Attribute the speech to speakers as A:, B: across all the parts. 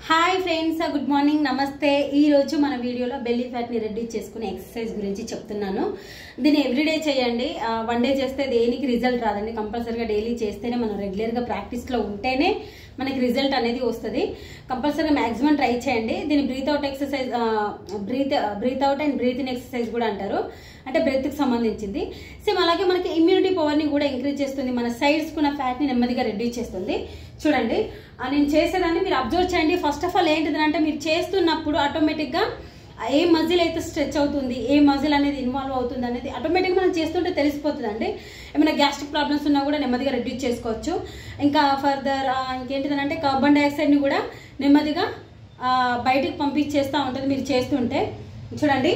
A: Hi friends, good morning, నమస్తే. ఈరోజు మన వీడియోలో బెల్లీ ఫ్యాట్ని రెడ్యూస్ చేసుకునే ఎక్సర్సైజ్ గురించి చెప్తున్నాను. దీన్ని ఎవ్రీడే చేయండి. వన్ డే చేస్తే దేనికి రిజల్ట్ రాదండి. కంపల్సరీగా డైలీ చేస్తేనే, మనం రెగ్యులర్గా ప్రాక్టీస్లో ఉంటేనే మనకి రిజల్ట్ అనేది వస్తుంది. కంపల్సరీగా మ్యాక్సిమం ట్రై చేయండి. దీన్ని breathe out exercise, breathe out and breathe in exercise కూడా అంటారు. అంటే బ్రెత్కి సంబంధించింది. సేమ్ అలాగే మనకి ఇమ్యూనిటీ పవర్ని కూడా ఇంక్రీజ్ చేస్తుంది. మన సైడ్స్కి ఉన్న ఫ్యాట్ని నెమ్మదిగా రెడ్యూస్ చేస్తుంది. చూడండి, నేను చేసేదాన్ని మీరు అబ్జర్వ్ చేయండి. ఫస్ట్ ఆఫ్ ఆల్ ఏంటిదంటే, మీరు చేస్తున్నప్పుడు ఆటోమేటిక్గా ఏ మజిల్ అయితే స్ట్రెచ్ అవుతుంది, ఏ మజిల్ అనేది ఇన్వాల్వ్ అవుతుంది అనేది ఆటోమేటిక్గా మనం చేస్తుంటే తెలిసిపోతుందండి. ఏమైనా గ్యాస్ట్రిక్ ప్రాబ్లమ్స్ ఉన్నా కూడా నెమ్మదిగా రెడ్యూస్ చేసుకోవచ్చు. ఇంకా ఫర్దర్ ఇంకేంటిదంటే, కార్బన్ డైఆక్సైడ్ని కూడా నెమ్మదిగా బయటకు పంపించేస్తూ ఉంటుంది మీరు చేస్తుంటే. చూడండి,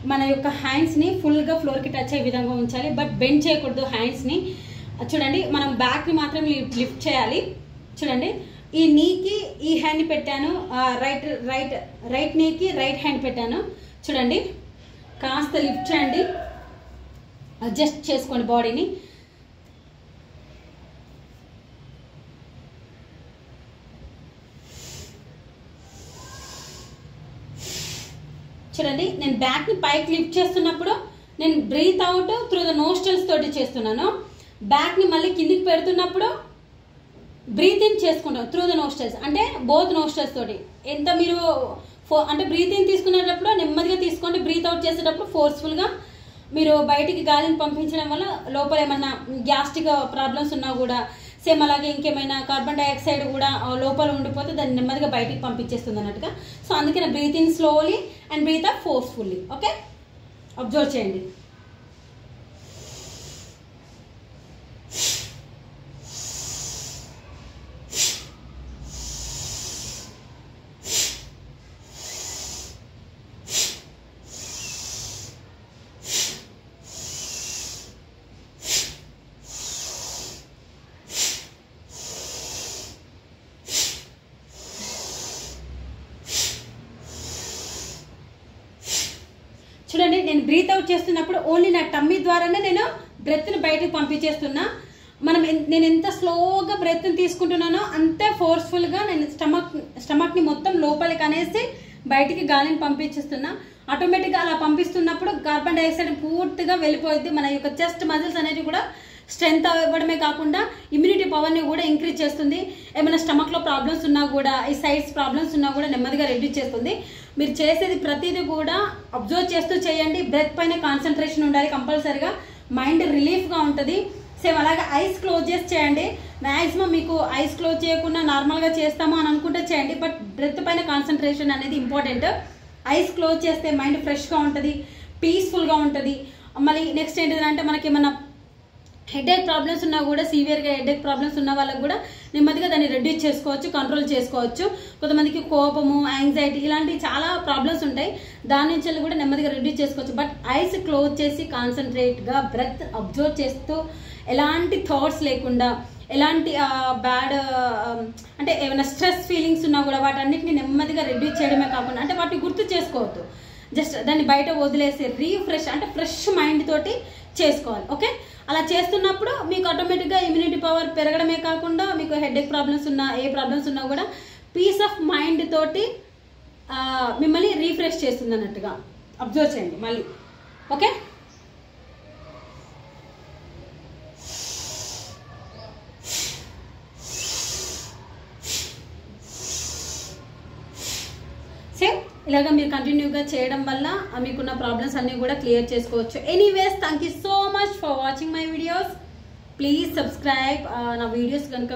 A: మన యొక్క హ్యాండ్స్ని ఫుల్గా ఫ్లోర్కి టచ్ అయ్యే విధంగా ఉంచాలి, బట్ బెండ్ చేయకూడదు హ్యాండ్స్ని. చూడండి, మనం బ్యాక్ని మాత్రం లిఫ్ట్ చేయాలి. చూడండి, ఈ నీకి ఈ హ్యాండ్ పెట్టాను, రైట్ నీకి రైట్ హ్యాండ్ పెట్టాను. చూడండి, కాస్త లిఫ్ట్ చేయండి, అడ్జస్ట్ చేసుకోండి బాడీని. చూడండి, నేను బ్యాక్ని పైకి లిఫ్ట్ చేస్తున్నప్పుడు నేను బ్రీత్ అవుట్ త్రూ ద నోస్ట్రల్స్ తోటి చేస్తున్నాను. బ్యాక్ని మళ్ళీ కిందికి పెడుతున్నప్పుడు బ్రీత్ ఇన్ చేసుకుంటాం త్రూ ద నోస్ట్రల్స్, అంటే బోత్ నోస్ట్రల్స్ తోటి. ఎంత మీరు అంటే బ్రీత్ ఇన్ తీసుకునేటప్పుడు నెమ్మదిగా తీసుకోండి, బ్రీత్ అవుట్ చేసేటప్పుడు ఫోర్స్ఫుల్గా మీరు బయటికి గాలిని పంపించడం వల్ల లోపల ఏమన్నా గ్యాస్ట్రిక్ ప్రాబ్లమ్స్ ఉన్నా కూడా, సేమ్ అలాగే ఇంకేమైనా కార్బన్ డైఆక్సైడ్ కూడా లోపల ఉండిపోతే దాన్ని నెమ్మదిగా బయటికి పంపించేస్తుంది అన్నట్టుగా. సో అందుకనే breathe in slowly and breathe out forcefully. Okay, observe చేయండి. చూడండి, నేను బ్రీత్ అవుట్ చేస్తున్నప్పుడు ఓన్లీ నా టమ్మీ ద్వారానే నేను బ్రెత్ని బయటకు పంపించేస్తున్నా. నేను ఎంత స్లోగా బ్రెత్ని తీసుకుంటున్నానో అంతే ఫోర్స్ఫుల్గా నేను స్టమక్ని మొత్తం లోపలికి అనేసి బయటికి గాలిని పంపించేస్తున్నా. ఆటోమేటిక్గా అలా పంపిస్తున్నప్పుడు కార్బన్ డైఆక్సైడ్ పూర్తిగా వెళ్ళిపోయింది. మన యొక్క చెస్ట్ మజిల్స్ అనేవి కూడా స్ట్రెంత్ ఇవ్వడమే కాకుండా ఇమ్యూనిటీ పవర్ని కూడా ఇంక్రీజ్ చేస్తుంది. ఏమైనా స్టమక్లో ప్రాబ్లమ్స్ ఉన్నా కూడా, ఈ సైడ్స్ ప్రాబ్లమ్స్ ఉన్నా కూడా నెమ్మదిగా రెడ్యూస్ చేస్తుంది. మీరు చేసేది ప్రతిదీ కూడా అబ్జర్వ్ చేస్తూ చేయండి. బ్రెత్ పైన కాన్సన్ట్రేషన్ ఉండాలి కంపల్సరీగా. మైండ్ రిలీఫ్గా ఉంటుంది. సేమ్ అలాగే ఐస్ క్లోజ్ చేసి చేయండి. మ్యాక్సిమం మీకు ఐస్ క్లోజ్ చేయకుండా నార్మల్గా చేస్తాము అని అనుకుంటే చేయండి, బట్ బ్రెత్ పైన కాన్సన్ట్రేషన్ అనేది ఇంపార్టెంట్. ఐస్ క్లోజ్ చేస్తే మైండ్ ఫ్రెష్గా ఉంటుంది, పీస్ఫుల్గా ఉంటుంది. మళ్ళీ నెక్స్ట్ ఏంటిదంటే, మనకి ఏమన్నా హెడేక్ ప్రాబ్లమ్స్ ఉన్నా కూడా, సివియర్గా హెడేక్ ప్రాబ్లమ్స్ ఉన్న వాళ్ళకి కూడా నెమ్మదిగా దాన్ని రెడ్యూస్ చేసుకోవచ్చు, కంట్రోల్ చేసుకోవచ్చు. కొంతమందికి కోపము, యాంగ్జైటీ ఇలాంటి చాలా ప్రాబ్లమ్స్ ఉంటాయి, దాని నుంచి కూడా నెమ్మదిగా రెడ్యూస్ చేసుకోవచ్చు. బట్ ఐస్ క్లోజ్ చేసి కాన్సన్ట్రేట్గా బ్రెత్ అబ్జర్వ్ చేస్తూ, ఎలాంటి థాట్స్ లేకుండా, ఎలాంటి బ్యాడ్ అంటే ఏమైనా స్ట్రెస్ ఫీలింగ్స్ ఉన్నా కూడా వాటన్నిటిని నెమ్మదిగా రెడ్యూస్ చేయడమే కాకుండా, అంటే వాటిని గుర్తు చేసుకోవద్దు, జస్ట్ దాన్ని బయట వదిలేసి రీఫ్రెష్ అంటే ఫ్రెష్ మైండ్ తోటి చేసుకోవాలి. ఓకే, అలా చేస్తున్నప్పుడు మీకు ఆటోమేటిక్గా ఇమ్యూనిటీ పవర్ పెరగడమే కాకుండా, మీకు హెడేక్ ప్రాబ్లమ్స్ ఉన్నా, ఏ ప్రాబ్లమ్స్ ఉన్నా కూడా పీస్ ఆఫ్ మైండ్ తోటి మిమ్మల్ని రీఫ్రెష్ చేస్తుంది అన్నట్టుగా అబ్జర్వ్ చేయండి మళ్ళీ. ఓకే, సేమ్ ఇలాగా మీరు కంటిన్యూగా చేయడం వల్ల మీకున్న ప్రాబ్లమ్స్ అన్ని కూడా క్లియర్ చేసుకోవచ్చు. Anyways, thank you so much for watching my videos. Please subscribe. నా వీడియోస్ కనుక